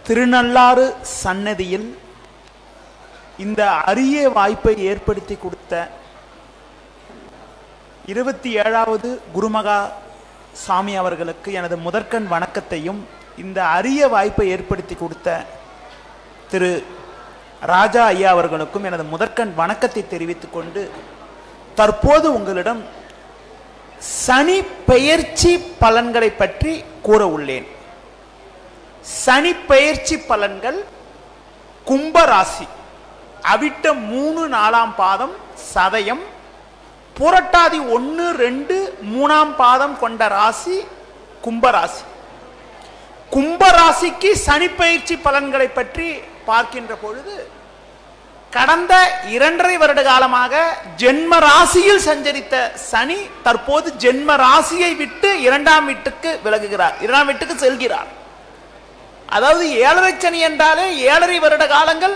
திருநள்ளாறு சன்னதியில் இந்த அரிய வாய்ப்பை ஏற்படுத்தி கொடுத்த 27வது குருமகா சாமி அவர்களுக்கு எனது முதற்கண் வணக்கத்தையும், இந்த அரிய வாய்ப்பை ஏற்படுத்தி கொடுத்த திரு ராஜா ஐயா அவர்களுக்கும் எனது முதற்கண் வணக்கத்தை தெரிவித்துக் கொண்டு, தற்போது உங்களிடம் சனி பெயர்ச்சி பலன்களை பற்றி கூற உள்ளேன். சனி பெயர்ச்சி பலன்கள் கும்பராசி, அவிட்டம் 3 4ஆம் பாதம், சதயம், புரட்டாதி 1 2 3ஆம் பாதம் கொண்ட ராசி கும்பராசி. கும்பராசிக்கு சனி பெயர்ச்சி பலன்களை பற்றி பார்க்கின்ற பொழுது, கடந்த 2.5 வருட காலமாக ஜென்ம ராசியில் சஞ்சரித்த சனி தற்போது ஜென்ம ராசியை விட்டு 2ஆம் வீட்டுக்கு விலகுகிறார், 2ஆம் வீட்டுக்கு செல்கிறார். அதாவது 7.5 சனி என்றாலே 7.5 வருட காலங்கள்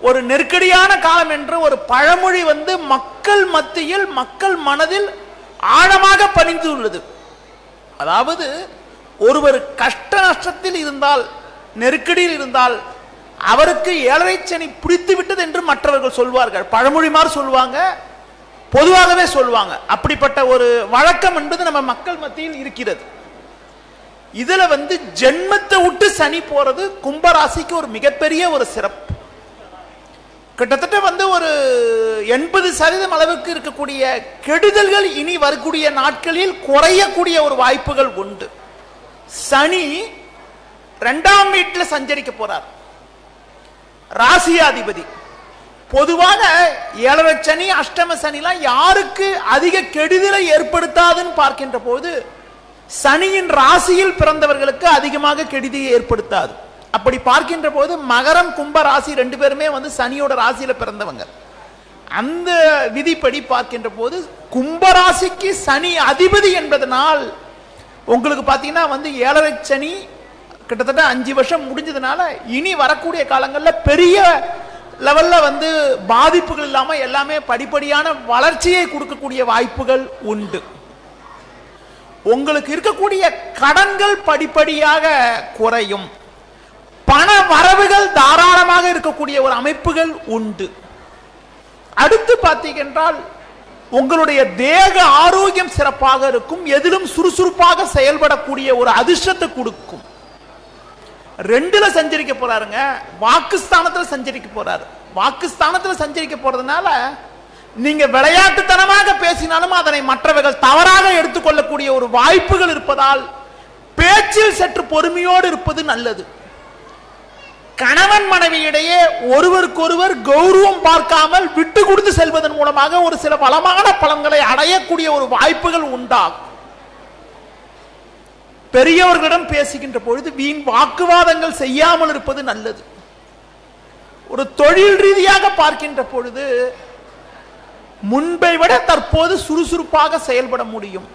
ஒரு நெருக்கடியான காலம் என்று ஒரு பழமொழி மக்கள் மத்தியில், மக்கள் மனதில் ஆழமாக பதிந்துள்ளது. அதாவது ஒருவர் கஷ்ட நஷ்டத்தில் இருந்தால், நெருக்கடியில் இருந்தால், அவருக்கு 7.5 சனி பிடித்து விட்டது என்று மற்றவர்கள் சொல்வார்கள். பழமொழி மாதிரி சொல்லுவாங்க, பொதுவாகவே சொல்லுவாங்க. அப்படிப்பட்ட ஒரு வழக்கம் என்பது நம்ம மக்கள் மத்தியில் இருக்கிறது. இதுல ஜென்மத்தை விட்டு சனி போறது கும்பராசிக்கு ஒரு மிகப்பெரிய ஒரு சிறப்பு. கிட்டத்தட்ட ஒரு 80% அளவுக்கு இருக்கக்கூடிய கெடுதல்கள் இனி வரக்கூடிய நாட்களில் குறையக்கூடிய ஒரு வாய்ப்புகள் உண்டு. சனி 2ஆம் வீட்டில் சஞ்சரிக்க போறார், ராசியாதிபதி. பொதுவாக 7.5 சனி அஷ்டம சனிலாம் யாருக்கு அதிக கெடுதலை ஏற்படுத்தாதுன்னு பார்க்கின்ற போது, சனியின் ராசியில் பிறந்தவர்களுக்கு அதிகமாக கெடுதியை ஏற்படுத்தாது. அப்படி பார்க்கின்ற போது மகரம் கும்ப ராசி 2 பேருமே சனியோட ராசியில பிறந்தவங்க. அந்த விதிப்படி பார்க்கின்ற போது கும்பராசிக்கு சனி அதிபதி என்பதனால் உங்களுக்கு பார்த்தீங்கன்னா 7.5 சனி கிட்டத்தட்ட 5 வருஷம் முடிஞ்சதுனால இனி வரக்கூடிய காலங்களில் பெரிய லெவல்ல பாதிப்புகள் இல்லாம எல்லாமே படிப்படியான வளர்ச்சியை கொடுக்கக்கூடிய வாய்ப்புகள் உண்டு. உங்களுக்கு இருக்கக்கூடிய கடன்கள் படிப்படியாக குறையும், பண வரவுகள் தாராளமாக இருக்கக்கூடிய ஒரு அமைப்புகள் உண்டு. அடுத்து பார்த்தீங்கன்றால் உங்களுடைய தேக ஆரோக்கியம் சிறப்பாக இருக்கும், எதிலும் சுறுசுறுப்பாக செயல்படக்கூடிய ஒரு அதிர்ஷ்டத்தை கொடுக்கும். 2ல சஞ்சரிக்க போறாருங்க, வாக்குஸ்தானத்தில் சஞ்சரிக்க போறாரு. வாக்குஸ்தானத்தில் சஞ்சரிக்க போறதுனால நீங்க விளையாட்டுத்தனமாக பேசினாலும் அதனை மற்றவர்கள் தவறாக எடுத்துக்கொள்ளக்கூடிய ஒரு வாய்ப்புகள் இருப்பதால் பேச்சில் சற்று பொறுமையோடு இருப்பது நல்லது. கணவன் மனைவியிடையே ஒருவருக்கொருவர் கௌரவம் பார்க்காமல் விட்டு கொடுத்து செல்வதன் மூலமாக ஒரு சில பலமான பலன்களை அடையக்கூடிய ஒரு வாய்ப்புகள் உண்டாகும். பெரியவர்களிடம் பேசுகின்ற பொழுது வீண் வாக்குவாதங்கள் செய்யாமல் இருப்பது நல்லது. ஒரு தொழில் ரீதியாக பார்க்கின்ற பொழுது முன்பை விட தற்போது சுறுசுறுப்பாக செயல்பட முடியும்.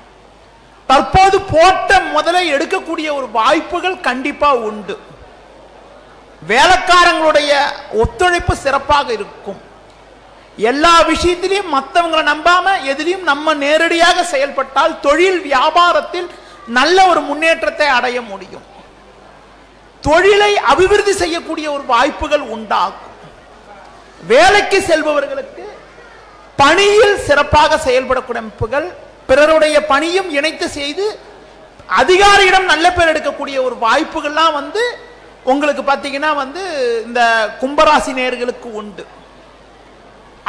தற்போது போட்ட முதலை எடுக்கக்கூடிய ஒரு வாய்ப்புகள் கண்டிப்பா உண்டு. வேலைக்காரங்களுடைய ஒத்துழைப்பு சிறப்பாக இருக்கும். எல்லா விஷயத்திலையும் மற்றவங்களை நம்பாம எதிலையும் நம்ம நேரடியாக செயல்பட்டால் தொழில் வியாபாரத்தில் நல்ல ஒரு முன்னேற்றத்தை அடைய முடியும். தொழிலை அபிவிருத்தி செய்யக்கூடிய ஒரு வாய்ப்புகள் உண்டாகும். வேலைக்கு செல்பவர்களுக்கு பணியில் சிறப்பாக செயல்படக்கூடிய அமைப்புகள், பிறருடைய பணியும் இணைத்து செய்து அதிகாரியிடம் நல்ல பேர் எடுக்கக்கூடிய ஒரு வாய்ப்புகள்லாம் உங்களுக்கு பார்த்தீங்கன்னா இந்த கும்பராசி நேயர்களுக்கு உண்டு.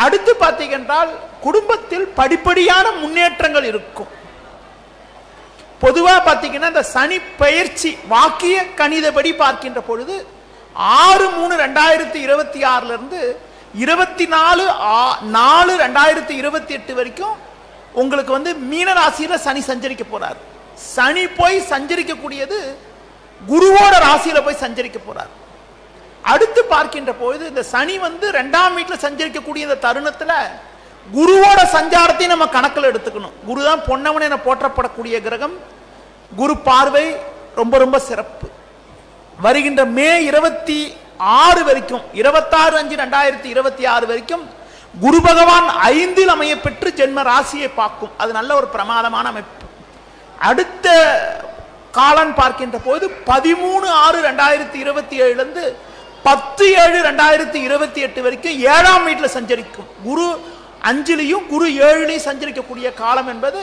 அடுத்து பார்த்தீங்கன்றால் குடும்பத்தில் படிப்படியான முன்னேற்றங்கள் இருக்கும். பொதுவாக பார்த்தீங்கன்னா இந்த சனி பெயர்ச்சி வாக்கிய கணிதப்படி பார்க்கின்ற பொழுது 6/3/2026 இருந்து 24/4/2028 வரைக்கும் உங்களுக்கு மீன ராசியில சனி சஞ்சரிக்க போறார். சனி போய் சஞ்சரிக்கக்கூடியது குருவோட ராசியில போய் சஞ்சரிக்க போறார். அடுத்து பார்க்கின்ற பொழுது இந்த சனி 2ஆம் வீட்டில் சஞ்சரிக்கக்கூடிய இந்த தருணத்துல குருவோட சஞ்சாரத்தை நம்ம கணக்கில் எடுத்துக்கணும். குரு தான் பொன்னவன் என போற்றப்படக்கூடிய கிரகம். குரு பார்வை ரொம்ப ரொம்ப சிறப்பு. வருகின்ற மே 26 வரைக்கும், 26/5/2026 வரைக்கும் குரு பகவான் 5ல் அமைய பெற்று ஜென்ம ராசியை பார்க்கும். அது நல்ல ஒரு பிரமாதமான அமைப்பு. அடுத்த காலன் பார்க்கின்ற போது 13/6/2027 10/7/2028 வரைக்கும் 7ஆம் வீட்டில் சஞ்சரிக்கும். குரு 5லையும் குரு 7லையும் சஞ்சரிக்கக்கூடிய காலம் என்பது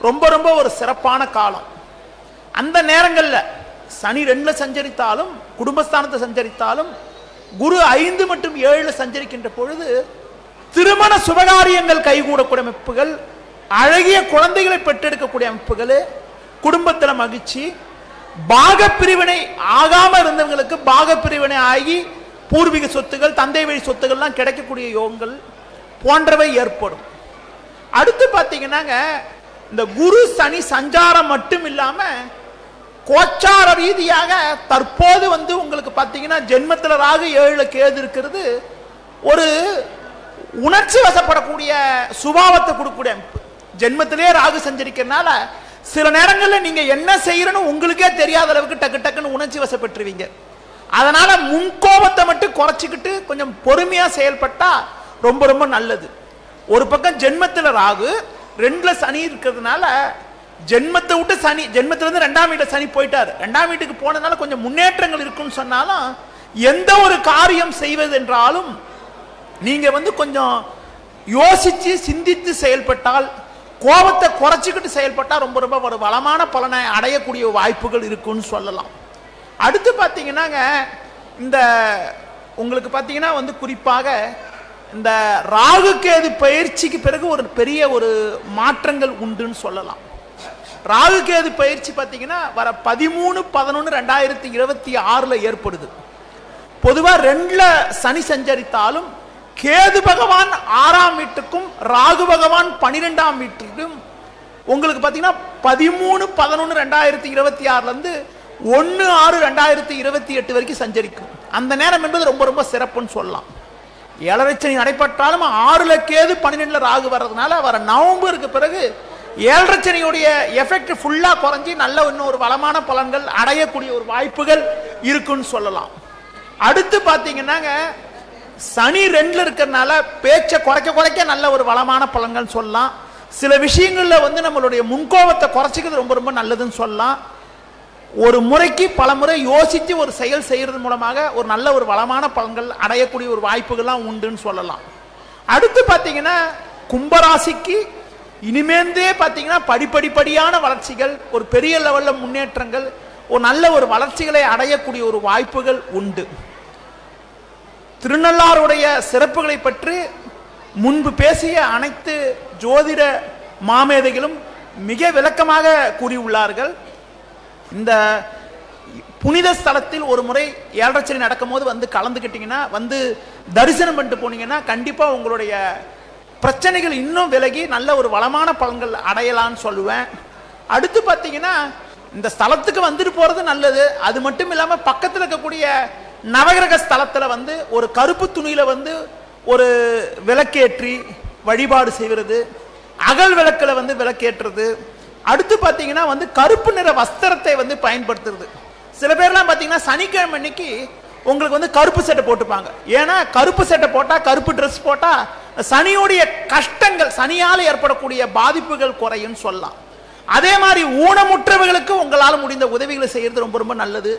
ரொம்ப ரொம்ப ஒரு சிறப்பான காலம். அந்த நேரங்களில் சனி 2ல சஞ்சரித்தாலும் குடும்பஸ்தானத்தை சஞ்சரித்தாலும் குரு 5 மற்றும் 7ல சஞ்சரிக்கின்ற பொழுது திருமண சுபகாரியங்கள் கைகூடக்கூடிய அமைப்புகள், அழகிய குழந்தைகளை பெற்றெடுக்கக்கூடிய அமைப்புகள், குடும்பத்தில் மகிழ்ச்சி, பாக பிரிவினை ஆகாம இருந்தவங்களுக்கு பாக பிரிவினை ஆகி பூர்வீக சொத்துகள் தந்தை வழி சொத்துக்கள்லாம் கிடைக்கக்கூடிய யோகங்கள் போன்றவை ஏற்படும். அடுத்து பார்த்தீங்கன்னாங்க இந்த குரு சனி சஞ்சாரம் மட்டும் இல்லாம கோச்சார ரீதியாக தற்போது உங்களுக்கு பார்த்தீங்கன்னா ஜென்மத்தில் ராகு 7ல கேது இருக்கிறது ஒரு உணர்ச்சி வசப்படக்கூடிய சுபாவத்தை கொடுக்கக்கூடிய அமைப்பு. ஜென்மத்திலே ராகு சஞ்சரிக்கிறதுனால சில நேரங்களில் நீங்க என்ன செய்யறன்னு உங்களுக்கே தெரியாத அளவுக்கு டக்கு டக்குன்னு உணர்ச்சி வசப்பட்டுருவீங்க. அதனால முன்கோபத்தை மட்டும் குறைச்சிக்கிட்டு கொஞ்சம் பொறுமையா செயல்பட்டா ரொம்ப ரொம்ப நல்லது. ஒரு பக்கம் ஜென்மத்தில் ராகு 2ல சனி இருக்கிறதுனால ஜென்மத்தை விட்டு சனி ஜென்மத்திலிருந்து 2ஆம் வீட்டை சனி போயிட்டார். 2ஆம் வீட்டுக்கு போனதுனால கொஞ்சம் முன்னேற்றங்கள் இருக்குன்னு சொன்னாலும் எந்த ஒரு காரியம் செய்வது என்றாலும் நீங்க கொஞ்சம் யோசிச்சு சிந்தித்து செயல்பட்டால், கோபத்தை குறைச்சிக்கிட்டு செயல்பட்டா ரொம்ப ரொம்ப ஒரு வளமான பலனை அடையக்கூடிய வாய்ப்புகள் இருக்குன்னு சொல்லலாம். அடுத்து பார்த்தீங்கன்னாங்க இந்த உங்களுக்கு பார்த்தீங்கன்னா குறிப்பாக இந்த ராகு கேது பயிற்சிக்கு பிறகு ஒரு பெரிய ஒரு மாற்றங்கள் உண்டுன்னு சொல்லலாம். ராகு கேது பயிற்சி பார்த்தீங்கன்னா வர 13/11/2026 ஏற்படுது. பொதுவாக 2ல சனி சஞ்சரித்தாலும் கேது பகவான் 6ஆம் வீட்டுக்கும் ராகு பகவான் 12ஆம் வீட்டுக்கும் உங்களுக்கு பார்த்தீங்கன்னா 13/11/2026 1/6/2028 வரைக்கும் சஞ்சரிக்கும். அந்த நேரம் என்பது ரொம்ப ரொம்ப சிறப்புன்னு சொல்லலாம். 7ரை சனி நடைபெற்றாலும் 6ல கேது 12ல ராகு வர்றதுனால வர நவம்பருக்கு பிறகு 7ரை சனியுடைய எஃபெக்ட் ஃபுல்லா குறைஞ்சி நல்ல இன்னும் ஒரு வளமான பலன்கள் அடையக்கூடிய ஒரு வாய்ப்புகள் இருக்குன்னு சொல்லலாம். அடுத்து பார்த்தீங்கன்னாங்க சனி 2ல இருக்கிறதுனால பேச்சை குறைக்க நல்ல ஒரு வளமான பலன்கள் சொல்லலாம். சில விஷயங்கள்ல நம்மளுடைய முன்கோபத்தை குறைச்சிக்கிறது ரொம்ப ரொம்ப நல்லதுன்னு சொல்லலாம். ஒரு முறைக்கு பல முறை யோசித்து ஒரு செயல் செய்யறது மூலமாக ஒரு நல்ல ஒரு வளமான பலன்கள் அடையக்கூடிய ஒரு வாய்ப்புகள்லாம் உண்டுன்னு சொல்லலாம். அடுத்து பார்த்தீங்கன்னா கும்பராசிக்கு இனிமேந்தே பார்த்தீங்கன்னா படிப்படியான வளர்ச்சிகள், ஒரு பெரிய லெவலில் முன்னேற்றங்கள், ஒரு நல்ல ஒரு வளர்ச்சிகளை அடையக்கூடிய ஒரு வாய்ப்புகள் உண்டு. திருநள்ளாருடைய சிறப்புகளை பற்றி முன்பு பேசிய அனைத்து ஜோதிட மாமேதைகளும் மிக விளக்கமாக கூறியுள்ளார்கள். இந்த புனித ஸ்தலத்தில் ஒரு முறை 7ரை சனி நடக்கும் போது கலந்துக்கிட்டீங்கன்னா தரிசனம் பண்ணிட்டு போனீங்கன்னா கண்டிப்பா உங்களுடைய பிரச்சனைகள் இன்னும் விலகி நல்ல ஒரு வளமான பலன்கள் அடையலான்னு சொல்லுவேன். அடுத்து பார்த்தீங்கன்னா இந்த ஸ்தலத்துக்கு வந்துட்டு போறது நல்லது. அது மட்டும் இல்லாம பக்கத்தில் இருக்கக்கூடிய நவகிரக ஸ்தலத்தில் ஒரு கருப்பு துணியில ஒரு விளக்கேற்றி வழிபாடு செய்வது, அகல் விளக்கில் விளக்கேற்றுறது. அடுத்து பார்த்தீங்கன்னா கருப்பு நிற வஸ்திரத்தை பயன்படுத்துறது. சில பேர்லாம் பார்த்தீங்கன்னா சனிக்கிழமை அன்னைக்கு உங்களுக்கு கருப்பு சட்டை போட்டுப்பாங்க. ஏன்னா கருப்பு சட்டை போட்டா, கருப்பு ட்ரெஸ் போட்டா சனியோடைய கஷ்டங்கள், சனியால் ஏற்படக்கூடிய பாதிப்புகள் குறையும் சொல்லலாம். அதே மாதிரி ஊனமுற்றவர்களுக்கு உங்களால் முடிந்த உதவிகளை செய்யறது ரொம்ப ரொம்ப நல்லது.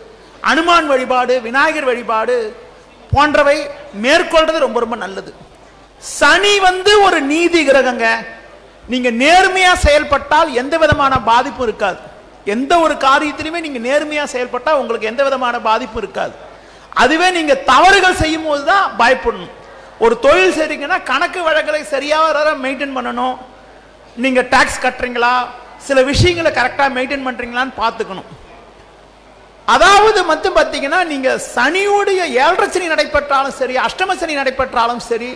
அனுமான் வழிபாடு, விநாயகர் வழிபாடு போன்றவை மேற்கொள்றது ரொம்ப ரொம்ப நல்லது. சனி ஒரு நீதி கிரகங்க. நீங்க நேர்மையா செயல்பட்டால் எந்த விதமான பாதிப்பு இருக்காது. எந்த ஒரு காரியத்திலுமே நீங்க நேர்மையா செயல்பட்டா உங்களுக்கு எந்த விதமான பாதிப்பு இருக்காது. அதுவே நீங்க தவறுகள் செய்யும் போதுதான் பயப்படணும். ஒரு தொழில் செய்றீங்கன்னா கணக்கு வழக்குகளை சரியாக மெயின்டைன் பண்ணணும். நீங்க டாக்ஸ் கட்டுறீங்களா, சில விஷயங்களை கரெக்டா மெயின்டைன் பண்றீங்களான்னு பார்த்துக்கணும். அதாவது மட்டும் பார்த்தீங்கன்னா நீங்க சனியுடைய 7ரை சனி நடைபெற்றாலும் சரி, அஷ்டம சனி நடைபெற்றாலும் சரி,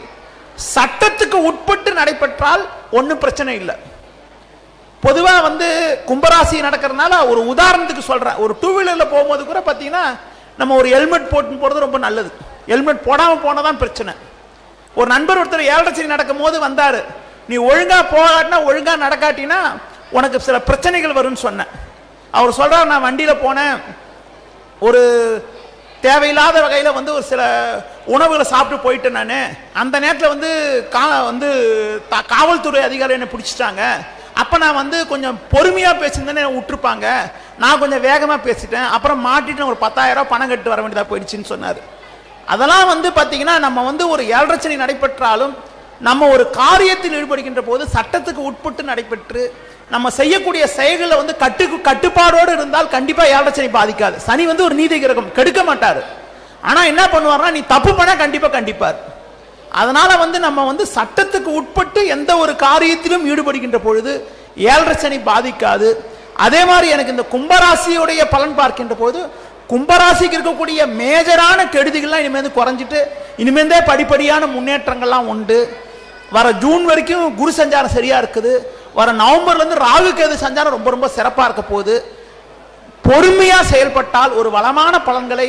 சட்டத்துக்கு உட்பட்டு நடைபெற்றால் ஒன்றும் பிரச்சனை இல்லை. பொதுவா கும்பராசி நடக்கிறதுனால ஒரு உதாரணத்துக்கு சொல்றேன். ஒரு 2 வீலர்ல போகும்போது கூட பார்த்தீங்கன்னா நம்ம ஒரு ஹெல்மெட் போட்டு போறது ரொம்ப நல்லது. ஹெல்மெட் போடாம போனதான் பிரச்சனை. ஒரு நண்பர் ஒருத்தர் 7ரை சனி நடக்கும் போது வந்தாரு. நீ ஒழுங்கா போகாட்டினா, ஒழுங்கா நடக்காட்டினா உனக்கு சில பிரச்சனைகள் வரும்னு சொன்னேன். அவர் சொல்றாரு, நான் வண்டியில போனேன், ஒரு தேவையில்லாத வகையில் ஒரு சில உணவுகளை சாப்பிட்டு போயிட்டேன். நான் அந்த நேரத்தில் காவல்துறை அதிகாரி என்னை பிடிச்சிட்டாங்க. அப்போ நான் கொஞ்சம் பொறுமையாக பேசியிருந்தேன்னு என்னை விட்டுருப்பாங்க. நான் கொஞ்சம் வேகமா பேசிட்டேன், அப்புறம் மாட்டிட்டு ஒரு 10,000 ரூபாய் பணம் கட்டு வர வேண்டியதா போயிடுச்சுன்னு சொன்னார். அதெல்லாம் பாத்தீங்கன்னா நம்ம ஒரு 7.5 சனி நடைபெற்றாலும் நம்ம ஒரு காரியத்தில் ஈடுபடுகின்ற போது சட்டத்துக்கு உட்பட்டு நடைபெற்று நம்ம செய்யக்கூடிய செயல்களை கட்டுப்பாடோடு இருந்தால் கண்டிப்பா 7.5 சனி பாதிக்காது. சனி ஒரு நீதி கிரகம், கெடுக்க மாட்டாரு. ஆனா என்ன பண்ணுவார்னா, நீ தப்பு பண்ண கண்டிப்பார். அதனால நம்ம சட்டத்துக்கு உட்பட்டு எந்த ஒரு காரியத்திலும் ஈடுபடுகின்ற பொழுது 7.5 சனி பாதிக்காது. அதே மாதிரி எனக்கு இந்த கும்பராசியுடைய பலன் பார்க்கின்ற போது கும்பராசிக்கு இருக்கக்கூடிய மேஜரான கெடுதிகள்லாம் இனிமேல் குறைஞ்சிட்டு இனிமேந்தே படிப்படியான முன்னேற்றங்கள்லாம் உண்டு. வர ஜூன் வரைக்கும் குரு சஞ்சாரம் சரியா இருக்குது. வர நவம்பர்ல இருந்து ராகு கேது சஞ்சாரம் ரொம்ப ரொம்ப சிறப்பா இருக்க போகுது. பொறுமையா செயல்பட்டால் ஒரு வளமான பலன்களை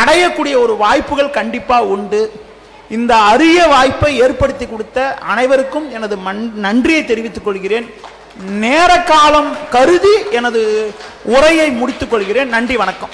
அடையக்கூடிய ஒரு வாய்ப்புகள் கண்டிப்பா உண்டு. இந்த அரிய வாய்ப்பை ஏற்படுத்தி கொடுத்த அனைவருக்கும் எனது நன்றியை தெரிவித்துக் கொள்கிறேன். நேர காலம் கருதி எனது உரையை முடித்துக் கொள்கிறேன். நன்றி, வணக்கம்.